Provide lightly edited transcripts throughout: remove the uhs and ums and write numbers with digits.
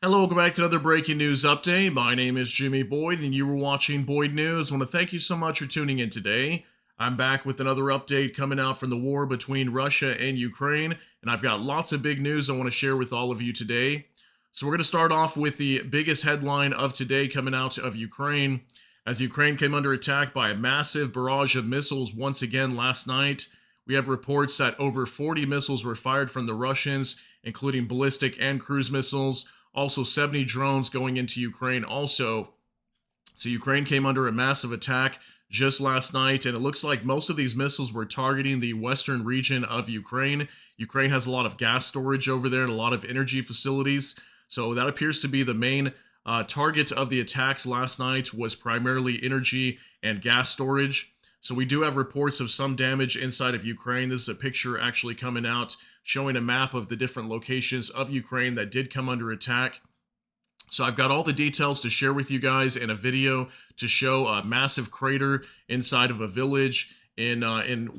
Hello, welcome back to another breaking news update. My name is Jimmy Boyd, and you were watching Boyd News. I want to thank you so much for tuning in today. I'm back with another update coming out from the war between Russia and Ukraine, and I've got lots of big news I want to share with all of you today. So, we're going to start off with the biggest headline of today coming out of Ukraine. As Ukraine came under attack by a massive barrage of missiles once again last night, we have reports that over 40 missiles were fired from the Russians, including ballistic and cruise missiles. Also, 70 drones going into Ukraine also. So Ukraine came under a massive attack just last night, and it looks like most of these missiles were targeting the western region of Ukraine. Ukraine has a lot of gas storage over there and a lot of energy facilities. So that appears to be the main target of the attacks last night, was primarily energy and gas storage. So we do have reports of some damage inside of Ukraine. This is a picture actually coming out showing a map of the different locations of Ukraine that did come under attack. So I've got all the details to share with you guys in a video to show a massive crater inside of a village in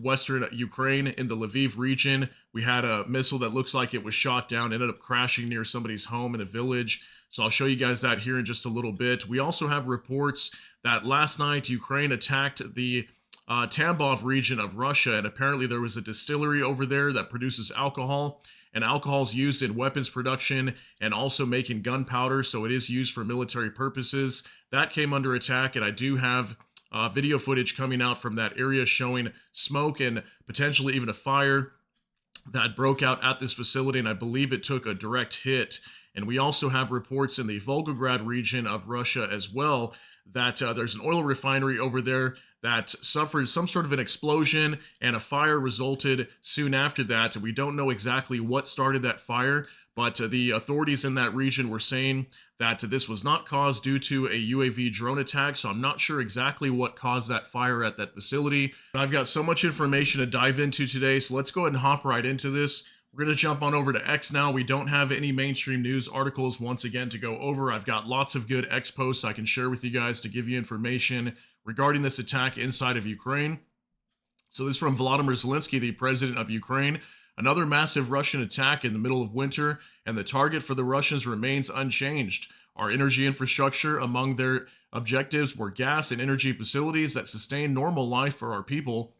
western Ukraine in the Lviv region. We had a missile that looks like it was shot down, ended up crashing near somebody's home in a village. So I'll show you guys that here in just a little bit. We also have reports that last night Ukraine attacked the Tambov region of Russia, and apparently there was a distillery over there that produces alcohol, and alcohol is used in weapons production and also making gunpowder, so it is used for military purposes. That came under attack, and I do have video footage coming out from that area showing smoke and potentially even a fire that broke out at this facility, and I believe it took a direct hit. And we also have reports in the Volgograd region of Russia as well that there's an oil refinery over there that suffered some sort of an explosion, and a fire resulted soon after that. We don't know exactly what started that fire, but the authorities in that region were saying that this was not caused due to a UAV drone attack, so I'm not sure exactly what caused that fire at that facility. I've got so much information to dive into today, so let's go ahead and hop right into this. We're going to jump on over to X now. We don't have any mainstream news articles once again to go over. I've got lots of good X posts I can share with you guys to give you information regarding this attack inside of Ukraine. So this is from Volodymyr Zelinskys, the president of Ukraine. Another massive Russian attack in the middle of winter, and the target for the Russians remains unchanged. Our energy infrastructure, among their objectives were gas and energy facilities that sustain normal life for our people.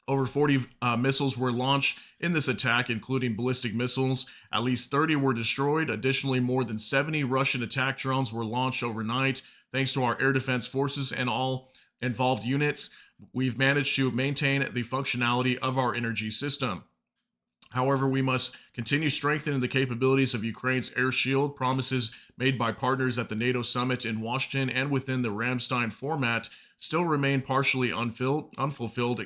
Over 40 missiles were launched in this attack, including ballistic missiles. At least 30 were destroyed. Additionally, more than 70 Russian attack drones were launched overnight. Thanks to our air defense forces and all involved units, we've managed to maintain the functionality of our energy system. However, we must continue strengthening the capabilities of Ukraine's air shield. Promises made by partners at the NATO summit in Washington and within the Ramstein format still remain partially unfulfilled.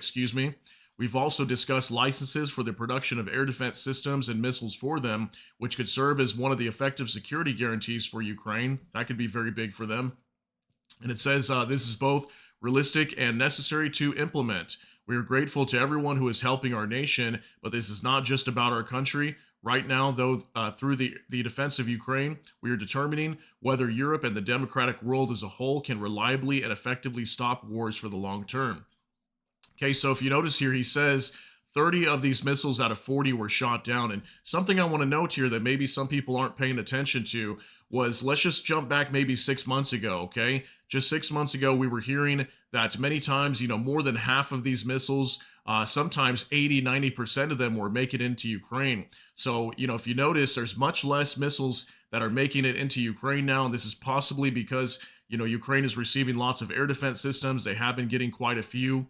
We've also discussed licenses for the production of air defense systems and missiles for them, which could serve as one of the effective security guarantees for Ukraine. That could be very big for them. And it says this is both realistic and necessary to implement. We are grateful to everyone who is helping our nation, but this is not just about our country. Right now, though, through the defense of Ukraine, we are determining whether Europe and the democratic world as a whole can reliably and effectively stop wars for the long term. Okay, so if you notice here, he says 30 of these missiles out of 40 were shot down. And something I want to note here that maybe some people aren't paying attention to was, let's just jump back maybe 6 months ago, okay? Just 6 months ago, we were hearing that many times, more than half of these missiles, sometimes 80-90% of them were making it into Ukraine. So, if you notice, there's much less missiles that are making it into Ukraine now. And this is possibly because, Ukraine is receiving lots of air defense systems. They have been getting quite a few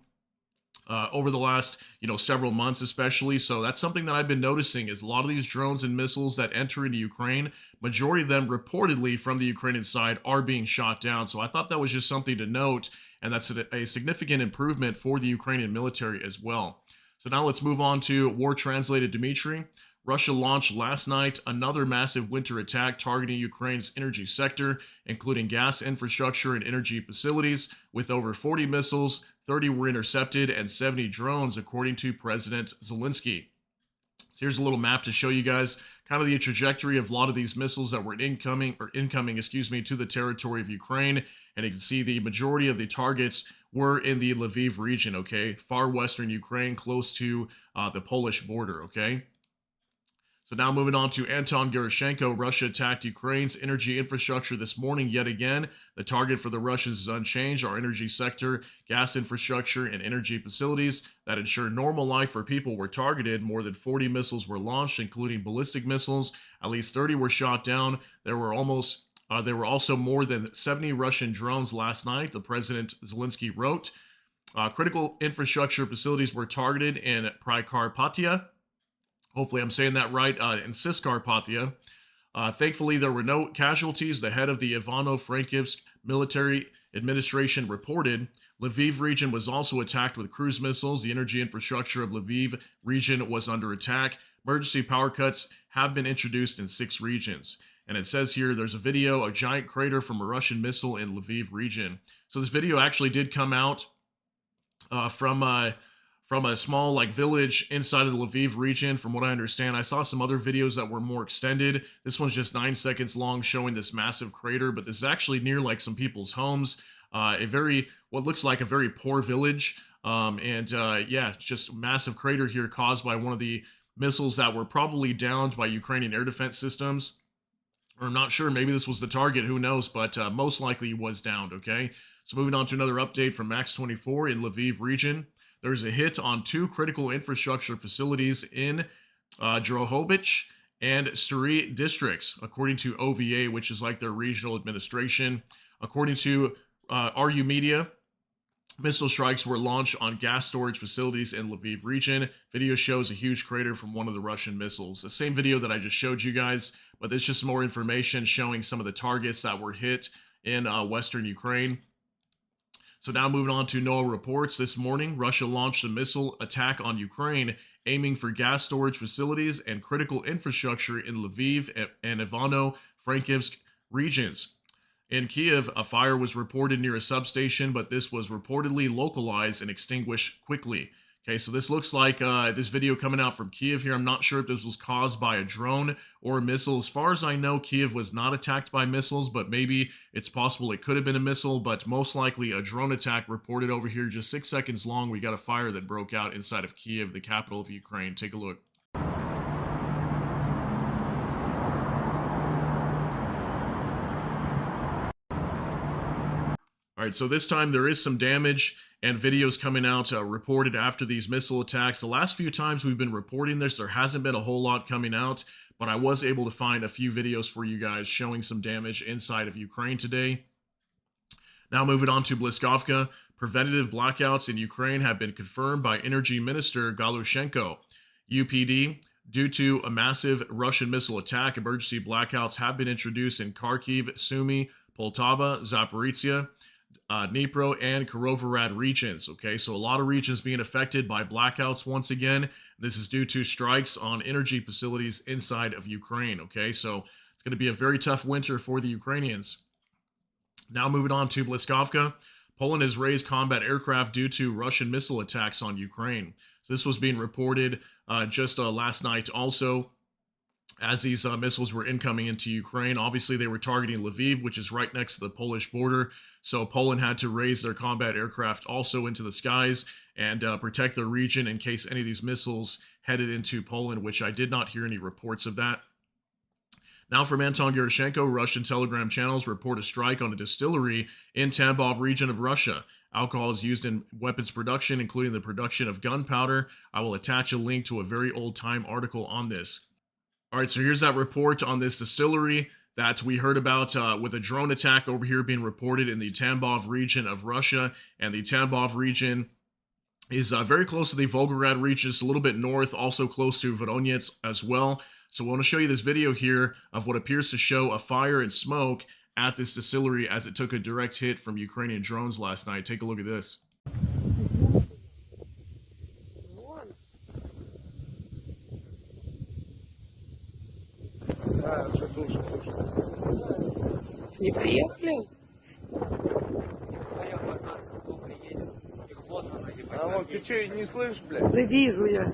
over the last several months especially. So that's something that I've been noticing, is a lot of these drones and missiles that enter into Ukraine, majority of them reportedly from the Ukrainian side are being shot down. So I thought that was just something to note, and that's a significant improvement for the Ukrainian military as well. So now let's move on to War Translated Dmitry. Russia launched last night another massive winter attack targeting Ukraine's energy sector, including gas infrastructure and energy facilities, with over 40 missiles. 30 were intercepted and 70 drones, according to President Zelinskys. So here's a little map to show you guys kind of the trajectory of a lot of these missiles that were incoming to the territory of Ukraine. And you can see the majority of the targets were in the Lviv region, okay? Far western Ukraine, close to the Polish border, okay? So now moving on to Anton Gerashenko. Russia attacked Ukraine's energy infrastructure this morning yet again. The target for the Russians is unchanged. Our energy sector, gas infrastructure, and energy facilities that ensure normal life for people were targeted. More than 40 missiles were launched, including ballistic missiles. At least 30 were shot down. There were also more than 70 Russian drones last night, the President Zelinskys wrote. Critical infrastructure facilities were targeted in Prikarpatia. Hopefully, I'm saying that right. In Ciscarpathia. Thankfully, there were no casualties. The head of the Ivano-Frankivsk military administration reported. Lviv region was also attacked with cruise missiles. The energy infrastructure of Lviv region was under attack. Emergency power cuts have been introduced in 6 regions. And it says here there's a video, a giant crater from a Russian missile in Lviv region. So this video actually did come out from a small village inside of the Lviv region. From what I understand, I saw some other videos that were more extended. This one's just 9 seconds long, showing this massive crater, but this is actually near some people's homes. What looks like a very poor village. Yeah, just massive crater here caused by one of the missiles that were probably downed by Ukrainian air defense systems. Or I'm not sure, maybe this was the target, who knows, but most likely was downed, okay? So moving on to another update from Max 24 in Lviv region. There's a hit on 2 critical infrastructure facilities in Drohobych and Stary districts, according to OVA, which is their regional administration. According to RU Media, missile strikes were launched on gas storage facilities in Lviv region. Video shows a huge crater from one of the Russian missiles. The same video that I just showed you guys, but there's just more information showing some of the targets that were hit in western Ukraine. So now moving on to NOAA reports. This morning, Russia launched a missile attack on Ukraine, aiming for gas storage facilities and critical infrastructure in Lviv and Ivano-Frankivsk regions. In Kiev, a fire was reported near a substation, but this was reportedly localized and extinguished quickly. Okay, so this looks like this video coming out from Kiev here. I'm not sure if this was caused by a drone or a missile. As far as I know, Kiev was not attacked by missiles, but maybe it's possible it could have been a missile, but most likely a drone attack reported over here just 6 seconds long. We got a fire that broke out inside of Kiev, the capital of Ukraine. Take a look. All right, so this time there is some damage and videos coming out reported after these missile attacks. The last few times we've been reporting this, there hasn't been a whole lot coming out, but I was able to find a few videos for you guys showing some damage inside of Ukraine today. Now moving on to Bliskovka. Preventative blackouts in Ukraine have been confirmed by Energy Minister Galushenko. UPD. Due to a massive Russian missile attack, emergency blackouts have been introduced in Kharkiv, Sumy, Poltava, Zaporizhia, Dnipro, and Kirovohrad regions. Okay, so a lot of regions being affected by blackouts once again. This is due to strikes on energy facilities inside of Ukraine. Okay, so it's going to be a very tough winter for the Ukrainians. Now moving on to Bliskovka. Poland has raised combat aircraft due to Russian missile attacks on Ukraine. So this was being reported just last night also. As these missiles were incoming into Ukraine, obviously they were targeting Lviv, which is right next to the Polish border. So Poland had to raise their combat aircraft also into the skies and protect their region in case any of these missiles headed into Poland, which I did not hear any reports of that. Now from Anton Gerashenko, Russian Telegram channels report a strike on a distillery in Tambov region of Russia. Alcohol is used in weapons production, including the production of gunpowder. I will attach a link to a very old-time article on this. All right, so here's that report on this distillery that we heard about with a drone attack over here being reported in the Tambov region of Russia. And the Tambov region is very close to the Volgograd region, just a little bit north, also close to Voronezh as well. So I want to show you this video here of what appears to show a fire and smoke at this distillery as it took a direct hit from Ukrainian drones last night. Take a look at this. Не приехали? А вот ты что, не слышишь, блядь? Да вижу я.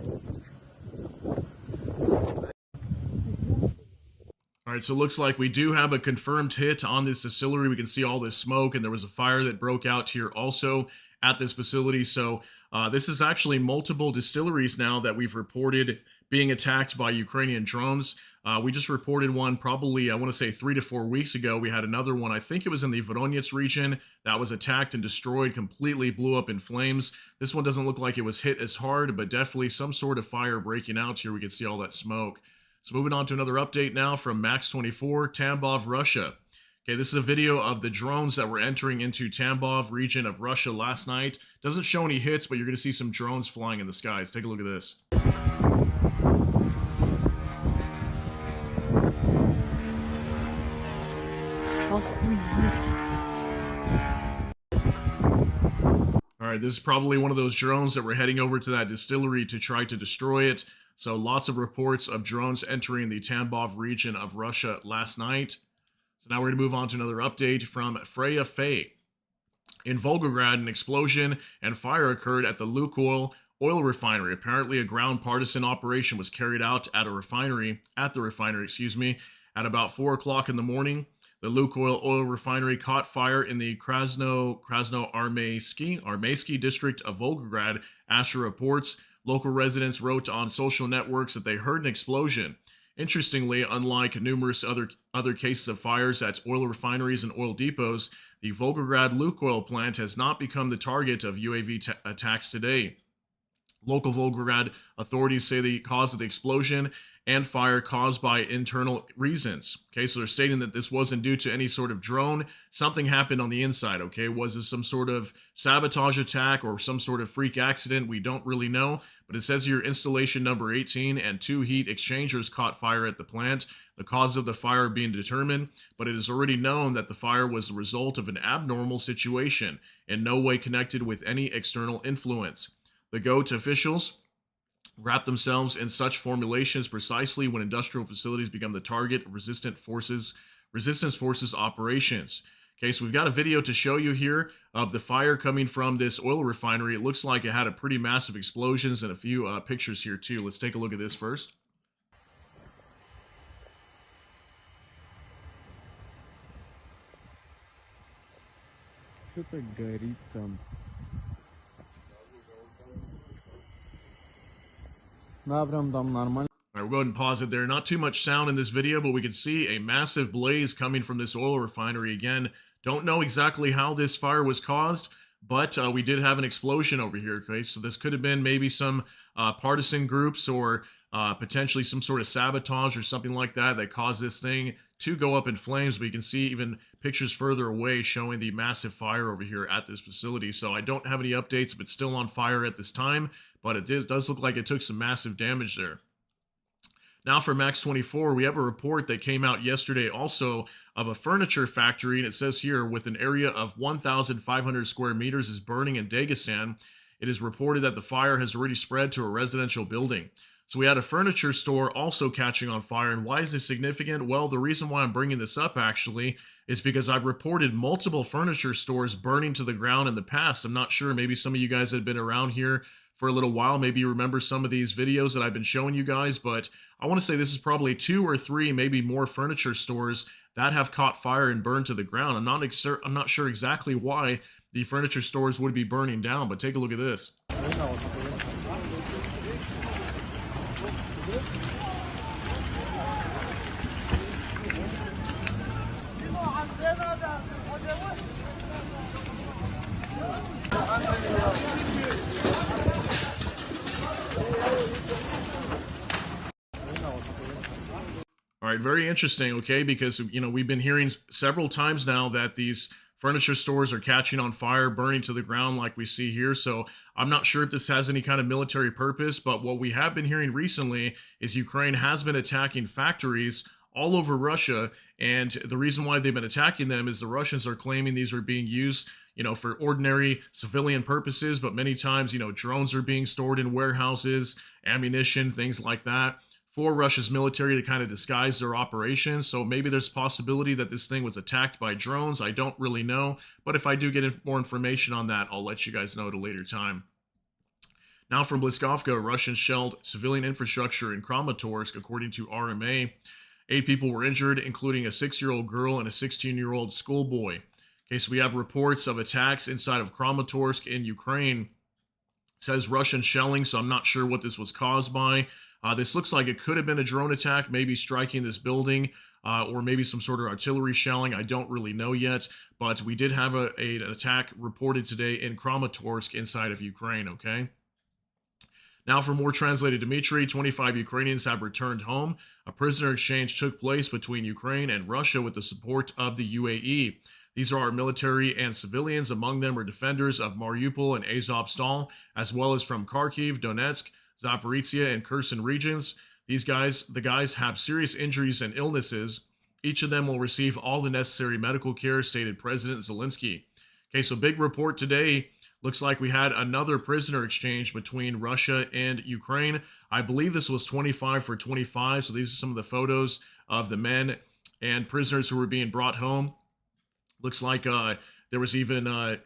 All right, so it looks like we do have a confirmed hit on this distillery. We can see all this smoke, and there was a fire that broke out here also at this facility. So This is actually multiple distilleries now that we've reported being attacked by Ukrainian drones. We just reported one probably, I want to say 3 to 4 weeks ago. We had another one, I think it was in the Voronezh region, that was attacked and destroyed, completely blew up in flames. This one doesn't look like it was hit as hard, but definitely some sort of fire breaking out here. We can see all that smoke. So moving on to another update now from Max24, Tambov, Russia. Okay, this is a video of the drones that were entering into Tambov region of Russia last night. Doesn't show any hits, but you're going to see some drones flying in the skies. Take a look at this. Alright, this is probably one of those drones that were heading over to that distillery to try to destroy it. So lots of reports of drones entering the Tambov region of Russia last night. So now we're going to move on to another update from Freya Faye. In Volgograd, an explosion and fire occurred at the Lukoil oil refinery. Apparently, a ground partisan operation was carried out at the refinery, at about 4 o'clock in the morning. The Lukoil oil refinery caught fire in the Krasnoarmeysky district of Volgograd, Astra reports. Local residents wrote on social networks that they heard an explosion. Interestingly, unlike numerous other cases of fires at oil refineries and oil depots, the Volgograd Lukoil plant has not become the target of UAV attacks today. Local Volgograd authorities say the cause of the explosion and fire caused by internal reasons. Okay, so they're stating that this wasn't due to any sort of drone. Something happened on the inside, okay? Was this some sort of sabotage attack or some sort of freak accident? We don't really know, but it says here installation number 18 and 2 heat exchangers caught fire at the plant. The cause of the fire being determined, but it is already known that the fire was the result of an abnormal situation, in no way connected with any external influence. The GOAT officials wrap themselves in such formulations precisely when industrial facilities become the target of resistance forces operations. Okay, so we've got a video to show you here of the fire coming from this oil refinery. It looks like it had a pretty massive explosions and a few pictures here too. Let's take a look at this first. Что-то горит там. Да, прям там нормально. All right, we'll go ahead and pause it there. Not too much sound in this video, but we can see a massive blaze coming from this oil refinery. Again, don't know exactly how this fire was caused, but we did have an explosion over here. Okay, so this could have been maybe some partisan groups or potentially some sort of sabotage or something like that that caused this thing to go up in flames. But you can see even pictures further away showing the massive fire over here at this facility. So I don't have any updates if it's still on fire at this time, but it does look like it took some massive damage there. Now for Max24, we have a report that came out yesterday also of a furniture factory, and it says here with an area of 1,500 square meters is burning in Dagestan. It is reported that the fire has already spread to a residential building. So we had a furniture store also catching on fire, and why is this significant? Well, the reason why I'm bringing this up actually is because I've reported multiple furniture stores burning to the ground in the past. I'm not sure, maybe some of you guys have been around here for a little while. Maybe you remember some of these videos that I've been showing you guys, but I want to say this is probably 2 or 3, maybe more furniture stores that have caught fire and burned to the ground. I'm not sure exactly why the furniture stores would be burning down, but take a look at this. All right, very interesting, okay, because, you know, we've been hearing several times now that these furniture stores are catching on fire, burning to the ground like we see here. So I'm not sure if this has any kind of military purpose, but what we have been hearing recently is Ukraine has been attacking factories all over Russia, and the reason why they've been attacking them is the Russians are claiming these are being used, you know, for ordinary civilian purposes, but many times, you know, drones are being stored in warehouses, ammunition, things like that, for Russia's military to kind of disguise their operations. So maybe there's a possibility that this thing was attacked by drones. I don't really know, but if I do get more information on that, I'll let you guys know at a later time. Now from Bliskovka, Russians shelled civilian infrastructure in Kramatorsk, according to RMA. 8 people were injured, including a 6-year-old girl and a 16-year-old schoolboy. Okay, so we have reports of attacks inside of Kramatorsk in Ukraine. It says Russian shelling, so I'm not sure what this was caused by. This looks like it could have been a drone attack, maybe striking this building, or maybe some sort of artillery shelling. I don't really know yet, but we did have an attack reported today in Kramatorsk inside of Ukraine, okay? Now for more translated Dmitry, 25 Ukrainians have returned home. A prisoner exchange took place between Ukraine and Russia with the support of the UAE. These are our military and civilians. Among them are defenders of Mariupol and Azovstal, as well as from Kharkiv, Donetsk, Zaporizhia, and Kherson regions. The guys have serious injuries and illnesses. Each of them will receive all the necessary medical care, stated President Zelinskys. Okay, so big report today. Looks like we had another prisoner exchange between Russia and Ukraine. I believe this was 25 for 25. So these are some of the photos of the men and prisoners who were being brought home. Looks like there was even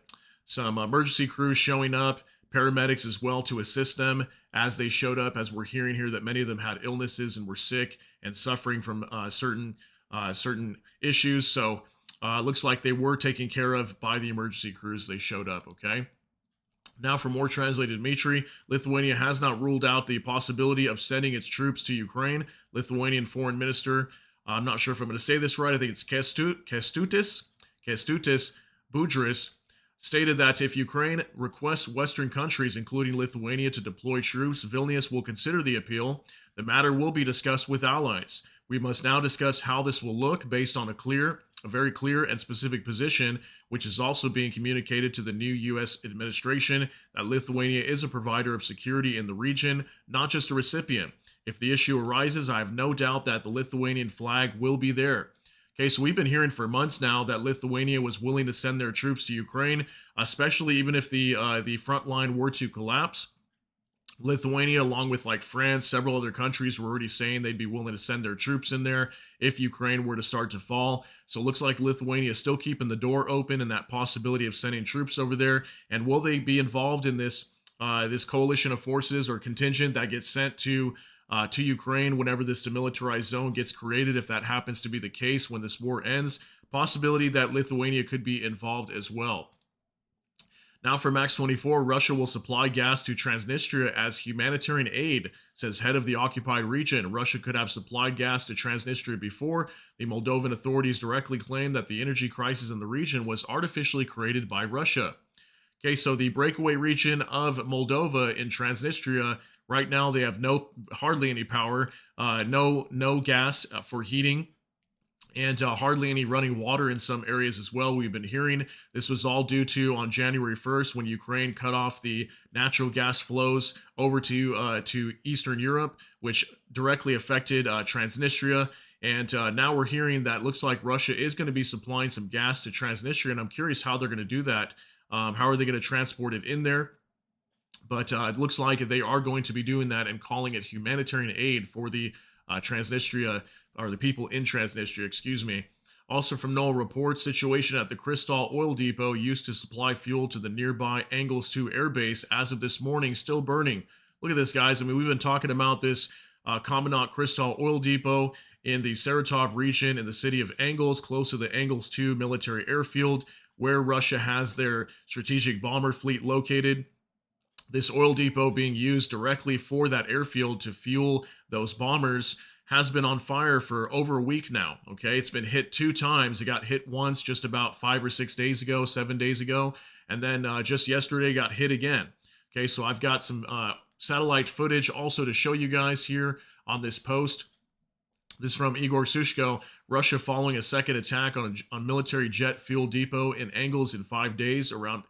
some emergency crews showing up, paramedics as well to assist them as they showed up, as we're hearing here that many of them had illnesses and were sick and suffering from certain issues. So looks like they were taken care of by the emergency crews. They showed up, okay? Now for more translated Dmitry, Lithuania has not ruled out the possibility of sending its troops to Ukraine. Lithuanian Foreign Minister, I'm not sure if I'm going to say this right, I think it's Kęstutis Budrys, stated that if Ukraine requests Western countries, including Lithuania, to deploy troops, Vilnius will consider the appeal. The matter will be discussed with allies. We must now discuss how this will look based on a very clear and specific position, which is also being communicated to the new U.S. administration, that Lithuania is a provider of security in the region, not just a recipient. If the issue arises, I have no doubt that the Lithuanian flag will be there. Okay, so we've been hearing for months now that Lithuania was willing to send their troops to Ukraine, especially even if the front line were to collapse. Lithuania, along with like France, several other countries were already saying they'd be willing to send their troops in there if Ukraine were to start to fall. So it looks like Lithuania is still keeping the door open and that possibility of sending troops over there. And will they be involved in this coalition of forces or contingent that gets sent to Ukraine whenever this demilitarized zone gets created, if that happens to be the case when this war ends? Possibility that Lithuania could be involved as well. Now for Max 24, Russia will supply gas to Transnistria as humanitarian aid, says head of the occupied region. Russia could have supplied gas to Transnistria before. The Moldovan authorities directly claimed that the energy crisis in the region was artificially created by Russia. Okay, so the breakaway region of Moldova in Transnistria, right now they have hardly any power, no gas for heating, and hardly any running water in some areas as well. We've been hearing this was all due to on January 1st when Ukraine cut off the natural gas flows over to Eastern Europe, which directly affected Transnistria. And now we're hearing that looks like Russia is going to be supplying some gas to Transnistria, and I'm curious how they're going to do that. How are they going to transport it in there? But it looks like they are going to be doing that and calling it humanitarian aid for the Transnistria, or the people in Transnistria, excuse me. Also from NOAA reports, situation at the Kristall oil depot used to supply fuel to the nearby Angles 2 air base as of this morning, still burning. Look at this, guys. I mean, we've been talking about this Commandant Kristall oil depot in the Saratov region in the city of Angles, close to the Angles 2 military airfield, where Russia has their strategic bomber fleet located. This oil depot being used directly for that airfield to fuel those bombers has been on fire for over a week now, okay? It's been hit 2 times. It got hit once just about 5 or 6 days ago, 7 days ago, and then just yesterday got hit again. Okay, so I've got some satellite footage also to show you guys here on this post. This is from Igor Sushko. Russia following a second attack on military jet fuel depot in Angles in 5 days. Around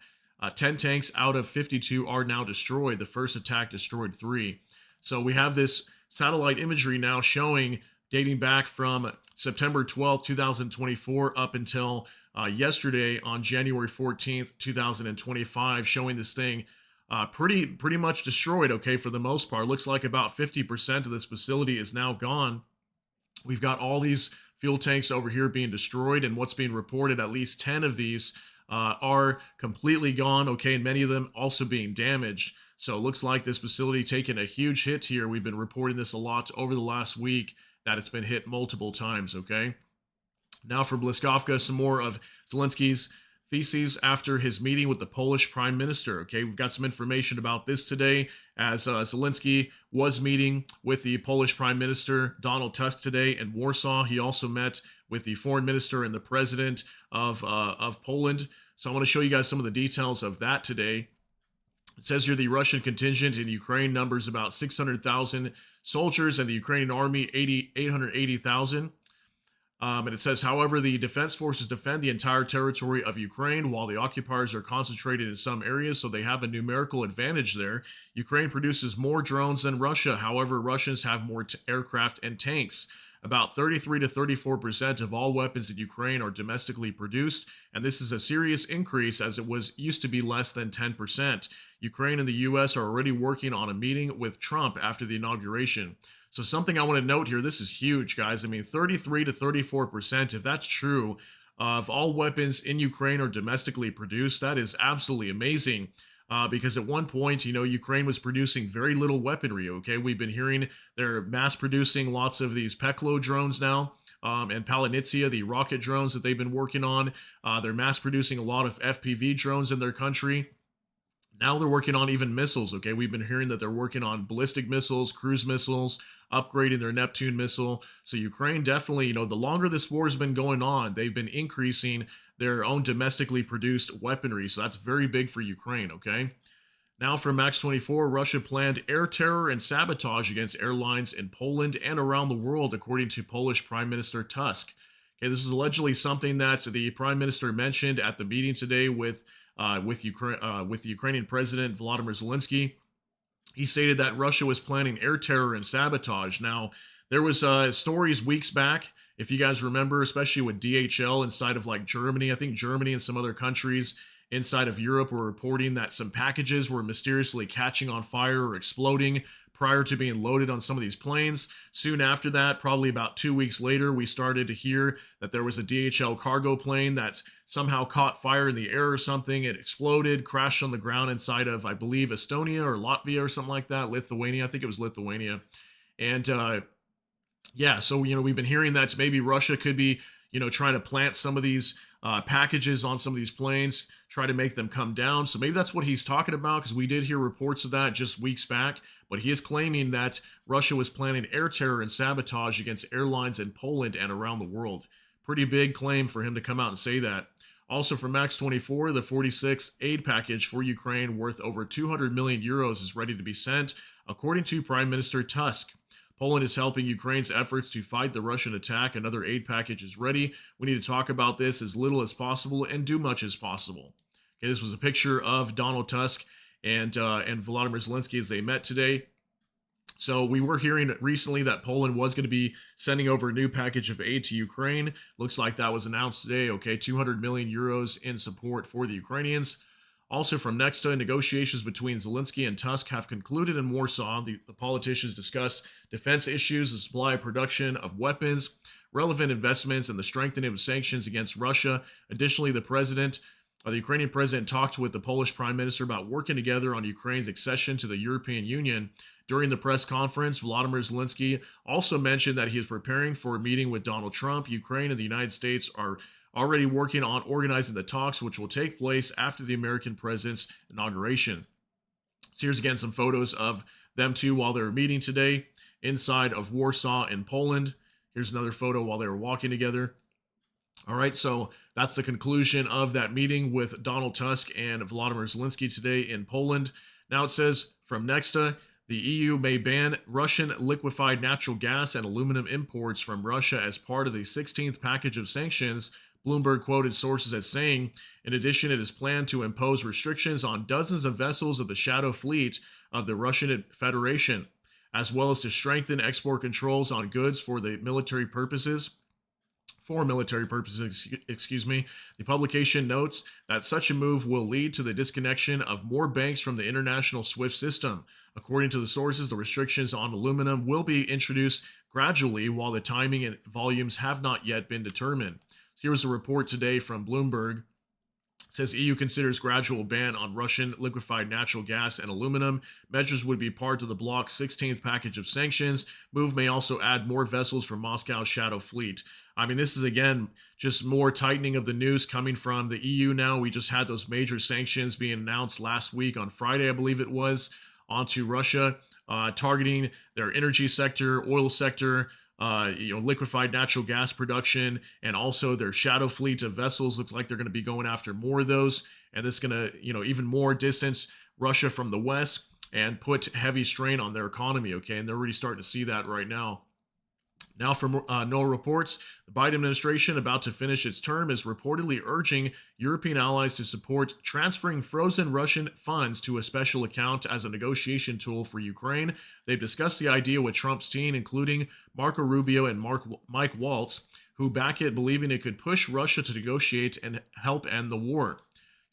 10 tanks out of 52 are now destroyed. The first attack destroyed 3. So we have this satellite imagery now showing, dating back from September 12th, 2024 up until yesterday on January 14th, 2025, showing this thing pretty much destroyed, okay, for the most part. Looks like about 50% of this facility is now gone. We've got all these fuel tanks over here being destroyed, and what's being reported, at least 10 of these are completely gone, okay, and many of them also being damaged. So it looks like this facility taking a huge hit here. We've been reporting this a lot over the last week, that it's been hit multiple times, okay? Now for Bliskovka, some more of Zelinskys. theses after his meeting with the Polish Prime Minister. Okay, we've got some information about this today as Zelinskys was meeting with the Polish Prime Minister Donald Tusk today in Warsaw. He also met with the Foreign Minister and the President of Poland. So I want to show you guys some of the details of that today. It says here the Russian contingent in Ukraine numbers about 600,000 soldiers and the Ukrainian army 880,000. And it says, however, the defense forces defend the entire territory of Ukraine while the occupiers are concentrated in some areas, so they have a numerical advantage there. Ukraine produces more drones than Russia. However, Russians have more aircraft and tanks. About 33 to 34% of all weapons in Ukraine are domestically produced, and this is a serious increase as it used to be less than 10%. Ukraine and the U.S. are already working on a meeting with Trump after the inauguration. So something I want to note here, this is huge, guys. I mean, 33 to 34%, if that's true, of all weapons in Ukraine are domestically produced. That is absolutely amazing. Because at one point, Ukraine was producing very little weaponry, okay? We've been hearing they're mass producing lots of these Peklo drones now, and Palanitsia, the rocket drones that they've been working on. They're mass producing a lot of FPV drones in their country. Now they're working on even missiles, okay? We've been hearing that they're working on ballistic missiles, cruise missiles, upgrading their Neptune missile. So Ukraine definitely, the longer this war has been going on, they've been increasing their own domestically produced weaponry. So that's very big for Ukraine, okay? Now for Max 24, Russia planned air terror and sabotage against airlines in Poland and around the world, according to Polish Prime Minister Tusk. Okay, this is allegedly something that the Prime Minister mentioned at the meeting today with the Ukrainian President Volodymyr Zelinskys. He stated that Russia was planning air terror and sabotage. Now, there was stories weeks back, if you guys remember, especially with DHL inside of like Germany. I think Germany and some other countries inside of Europe were reporting that some packages were mysteriously catching on fire or exploding prior to being loaded on some of these planes. Soon after that, probably about 2 weeks later, we started to hear that there was a DHL cargo plane that somehow caught fire in the air or something. It exploded, crashed on the ground inside of, I believe, Estonia or Latvia or something like that. Lithuania, I think it was Lithuania. And yeah, so, we've been hearing that maybe Russia could be, trying to plant some of these packages on some of these planes, try to make them come down. So maybe that's what he's talking about, because we did hear reports of that just weeks back. But he is claiming that Russia was planning air terror and sabotage against airlines in Poland and around the world. Pretty big claim for him to come out and say that. Also from Max 24, the 46th aid package for Ukraine worth over 200 million euros is ready to be sent, according to Prime Minister Tusk. Poland is helping Ukraine's efforts to fight the Russian attack. Another aid package is ready. We need to talk about this as little as possible and do much as possible. Okay, this was a picture of Donald Tusk and Volodymyr Zelinskys as they met today. So we were hearing recently that Poland was going to be sending over a new package of aid to Ukraine. Looks like that was announced today. Okay, 200 million euros in support for the Ukrainians. Also from Nexta, negotiations between Zelinskys and Tusk have concluded in Warsaw. The politicians discussed defense issues, the supply and production of weapons, relevant investments, and the strengthening of sanctions against Russia. Additionally, the Ukrainian president talked with the Polish prime minister about working together on Ukraine's accession to the European Union. During the press conference, Volodymyr Zelinskys also mentioned that he is preparing for a meeting with Donald Trump. Ukraine and the United States are already working on organizing the talks, which will take place after the American president's inauguration. So here's again some photos of them two while they were meeting today inside of Warsaw in Poland. Here's another photo while they were walking together. All right, so that's the conclusion of that meeting with Donald Tusk and Volodymyr Zelinskys today in Poland. Now it says from Nexta, the EU may ban Russian liquefied natural gas and aluminum imports from Russia as part of the 16th package of sanctions. Bloomberg quoted sources as saying, in addition, it is planned to impose restrictions on dozens of vessels of the shadow fleet of the Russian Federation, as well as to strengthen export controls on goods for military purposes. The publication notes that such a move will lead to the disconnection of more banks from the international SWIFT system. According to the sources, the restrictions on aluminum will be introduced gradually, while the timing and volumes have not yet been determined. Here's a report today from Bloomberg. It says EU considers gradual ban on Russian liquefied natural gas and aluminum. Measures would be part of the bloc's 16th package of sanctions. Move may also add more vessels from Moscow's shadow fleet. I mean, this is again just more tightening of the news coming from the EU now. We just had those major sanctions being announced last week on Friday, I believe it was, onto Russia, targeting their energy sector, oil sector, liquefied natural gas production, and also their shadow fleet of vessels. Looks like they're going to be going after more of those, and this is going to, even more distance Russia from the West and put heavy strain on their economy. Okay, and they're already starting to see that right now. Now, from NO reports, the Biden administration, about to finish its term, is reportedly urging European allies to support transferring frozen Russian funds to a special account as a negotiation tool for Ukraine. They've discussed the idea with Trump's team, including Marco Rubio and Mike Waltz, who back it, believing it could push Russia to negotiate and help end the war.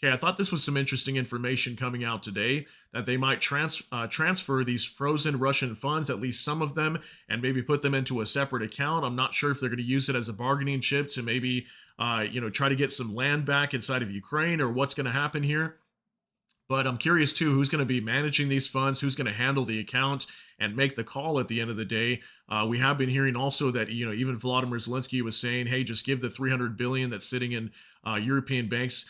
Okay, I thought this was some interesting information coming out today, that they might transfer these frozen Russian funds, at least some of them, and maybe put them into a separate account. I'm not sure if they're going to use it as a bargaining chip to maybe, try to get some land back inside of Ukraine, or what's going to happen here. But I'm curious too, who's going to be managing these funds, who's going to handle the account and make the call at the end of the day. We have been hearing also that, even Volodymyr Zelinskys was saying, hey, just give the $300 billion that's sitting in European banks.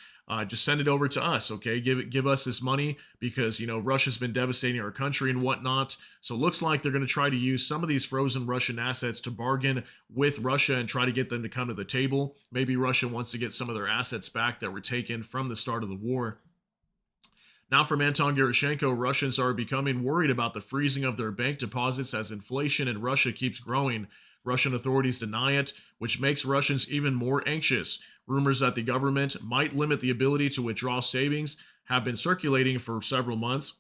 Just send it over to us, okay? Give us this money because, Russia's been devastating our country and whatnot. So it looks like they're going to try to use some of these frozen Russian assets to bargain with Russia and try to get them to come to the table. Maybe Russia wants to get some of their assets back that were taken from the start of the war. Now, from Anton Gerashenko, Russians are becoming worried about the freezing of their bank deposits as inflation in Russia keeps growing. Russian authorities deny it, which makes Russians even more anxious. Rumors that the government might limit the ability to withdraw savings have been circulating for several months.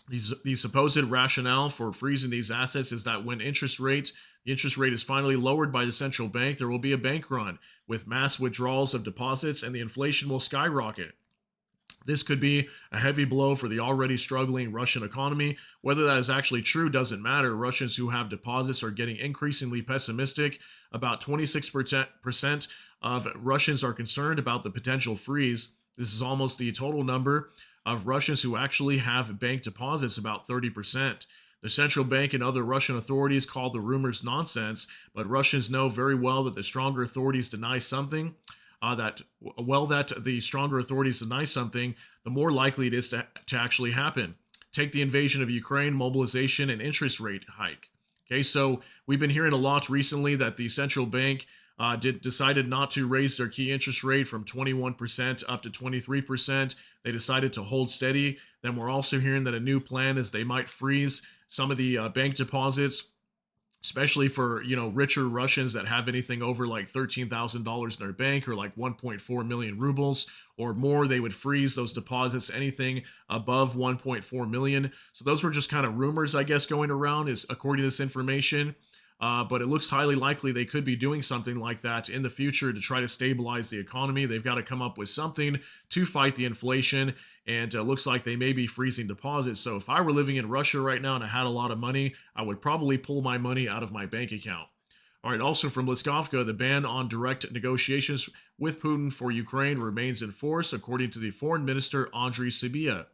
The supposed rationale for freezing these assets is that when the interest rate is finally lowered by the central bank, there will be a bank run with mass withdrawals of deposits and the inflation will skyrocket. This could be a heavy blow for the already struggling Russian economy. Whether that is actually true doesn't matter. Russians who have deposits are getting increasingly pessimistic. About 26% of Russians are concerned about the potential freeze. This is almost the total number of Russians who actually have bank deposits, about 30%. The central bank and other Russian authorities call the rumors nonsense, but Russians know very well that the stronger authorities deny something. That the stronger authorities deny something, the more likely it is to actually happen. Take the invasion of Ukraine, mobilization, and interest rate hike. Okay, so we've been hearing a lot recently that the central bank decided not to raise their key interest rate from 21% up to 23%. They decided to hold steady. Then we're also hearing that a new plan is they might freeze some of the bank deposits, especially for, richer Russians that have anything over like $13,000 in their bank or like 1.4 million rubles or more. They would freeze those deposits, anything above 1.4 million. So those were just kind of rumors, I guess, going around, is according to this information. But it looks highly likely they could be doing something like that in the future to try to stabilize the economy. They've got to come up with something to fight the inflation, and it looks like they may be freezing deposits. So if I were living in Russia right now and I had a lot of money, I would probably pull my money out of my bank account. All right, also from Liskovka, the ban on direct negotiations with Putin for Ukraine remains in force, according to the foreign minister, Andriy Sybiha.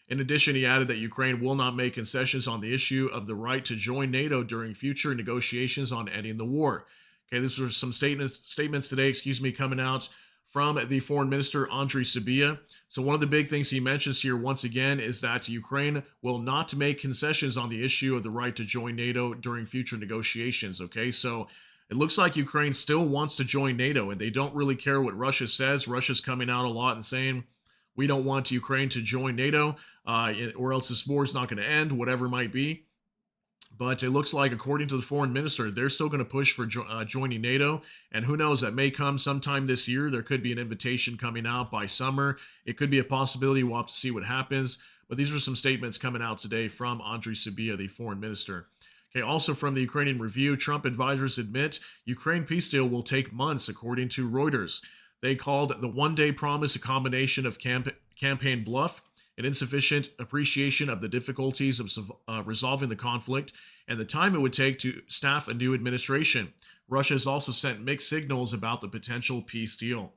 In addition, he added that Ukraine will not make concessions on the issue of the right to join NATO during future negotiations on ending the war. Okay, these were some statements today, coming out from the foreign minister, Andriy Sybiha. So one of the big things he mentions here, once again, is that Ukraine will not make concessions on the issue of the right to join NATO during future negotiations. Okay, so it looks like Ukraine still wants to join NATO, and they don't really care what Russia says. Russia's coming out a lot and saying, we don't want Ukraine to join NATO, or else this war is not going to end, whatever it might be. But it looks like, according to the foreign minister, they're still going to push for joining NATO. And who knows, that may come sometime this year. There could be an invitation coming out by summer. It could be a possibility. We'll have to see what happens. But these are some statements coming out today from Andriy Sybiha, the foreign minister. Okay, also from the Ukrainian Review, Trump advisors admit Ukraine peace deal will take months, according to Reuters. They called the one-day promise a combination of campaign bluff, an insufficient appreciation of the difficulties of resolving the conflict, and the time it would take to staff a new administration. Russia has also sent mixed signals about the potential peace deal.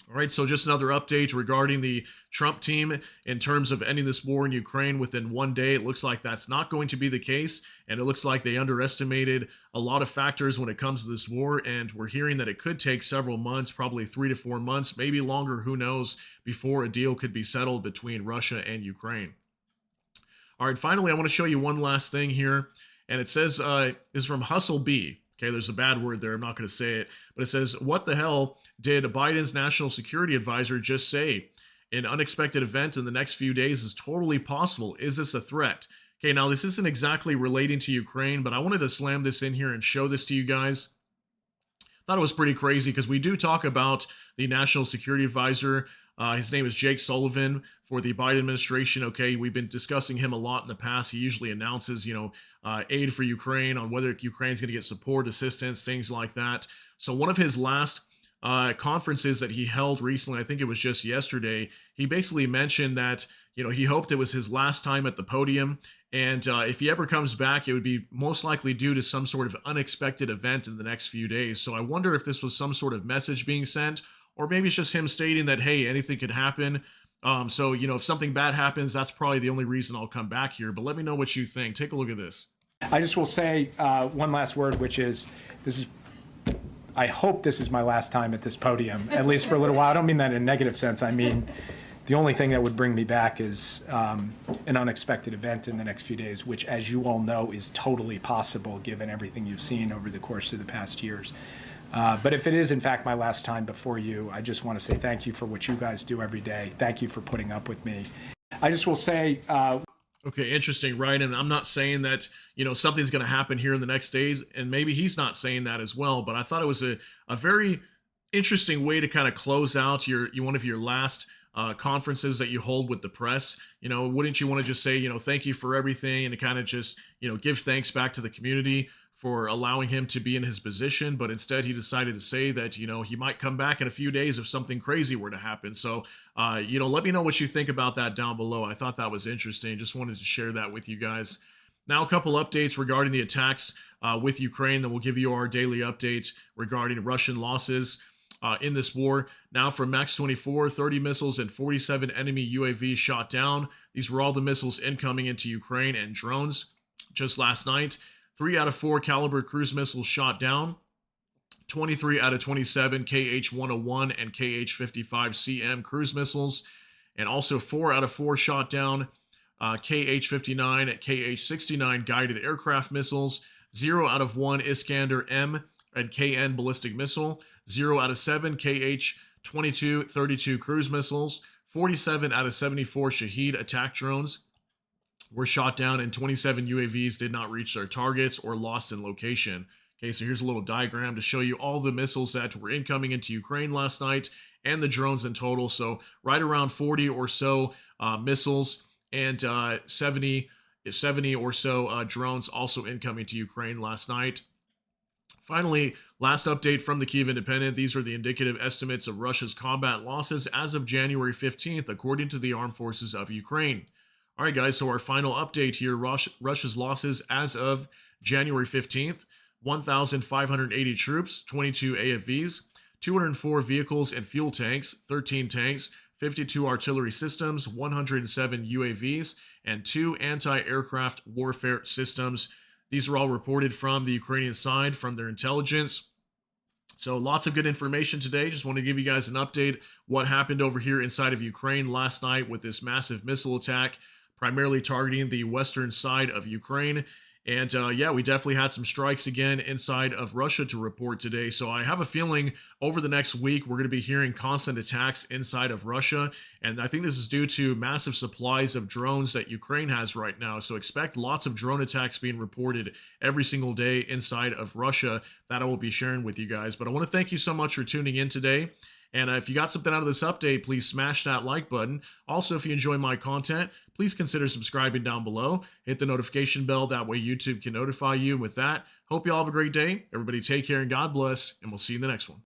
All right, so just another update regarding the Trump team in terms of ending this war in Ukraine within one day. It looks like that's not going to be the case, and it looks like they underestimated a lot of factors when it comes to this war, and we're hearing that it could take several months, probably 3 to 4 months, maybe longer, who knows, before a deal could be settled between Russia and Ukraine. All right, finally, I want to show you one last thing here, and it says, is from Hustle B. Okay, there's a bad word there. I'm not going to say it. But it says, what the hell did Biden's national security advisor just say? An unexpected event in the next few days is totally possible. Is this a threat? Okay, now this isn't exactly relating to Ukraine, but I wanted to slam this in here and show this to you guys. Thought it was pretty crazy because we do talk about the national security advisor. His name is Jake Sullivan for the Biden administration. Okay, we've been discussing him a lot in the past. He usually announces, aid for Ukraine on whether Ukraine's going to get support, assistance, things like that. So one of his last conferences that he held recently, I think it was just yesterday, he basically mentioned that, he hoped it was his last time at the podium. And if he ever comes back, it would be most likely due to some sort of unexpected event in the next few days. So I wonder if this was some sort of message being sent, or maybe it's just him stating that, hey, anything could happen. So, if something bad happens, that's probably the only reason I'll come back here. But let me know what you think. Take a look at this. I just will say one last word, which is, I hope this is my last time at this podium, at least for a little while. I don't mean that in a negative sense. I mean, the only thing that would bring me back is an unexpected event in the next few days, which, as you all know, is totally possible given everything you've seen over the course of the past years. But if it is, in fact, my last time before you, I just want to say thank you for what you guys do every day. Thank you for putting up with me. I just will say... Okay, interesting, right? And I'm not saying that, something's going to happen here in the next days, and maybe he's not saying that as well, but I thought it was a very interesting way to kind of close out one of your last conferences that you hold with the press. Wouldn't you want to just say, thank you for everything, and to kind of just, give thanks back to the community for allowing him to be in his position, but instead he decided to say that, he might come back in a few days if something crazy were to happen. So, let me know what you think about that down below. I thought that was interesting. Just wanted to share that with you guys. Now, a couple updates regarding the attacks with Ukraine, then we'll give you our daily update regarding Russian losses in this war. Now, from Max 24, 30 missiles and 47 enemy UAVs shot down. These were all the missiles incoming into Ukraine and drones. Just last night, 3 out of 4 caliber cruise missiles shot down, 23 out of 27 KH-101 and KH-55CM cruise missiles, and also 4 out of 4 shot down KH-59 and KH-69 guided aircraft missiles, 0 out of 1 Iskander-M and KN ballistic missile, 0 out of 7 KH-22-32 cruise missiles, 47 out of 74 Shahed attack drones were shot down, and 27 UAVs did not reach their targets or lost in location. Okay, so here's a little diagram to show you all the missiles that were incoming into Ukraine last night and the drones in total. So right around 40 or so missiles and 70 or so drones also incoming to Ukraine last night. Finally, last update from the Kyiv Independent. These are the indicative estimates of Russia's combat losses as of January 15th, according to the armed forces of Ukraine. All right, guys, so our final update here, Russia's losses as of January 15th, 1,580 troops, 22 AFVs, 204 vehicles and fuel tanks, 13 tanks, 52 artillery systems, 107 UAVs, and 2 anti-aircraft warfare systems. These are all reported from the Ukrainian side, from their intelligence. So lots of good information today. Just want to give you guys an update what happened over here inside of Ukraine last night with this massive missile attack, primarily targeting the western side of Ukraine. And yeah, we definitely had some strikes again inside of Russia to report today. So I have a feeling over the next week, we're going to be hearing constant attacks inside of Russia. And I think this is due to massive supplies of drones that Ukraine has right now. So expect lots of drone attacks being reported every single day inside of Russia that I will be sharing with you guys. But I want to thank you so much for tuning in today. And if you got something out of this update, please smash that like button. Also, if you enjoy my content, please consider subscribing down below. Hit the notification bell. That way YouTube can notify you. With that, hope you all have a great day. Everybody take care and God bless. And we'll see you in the next one.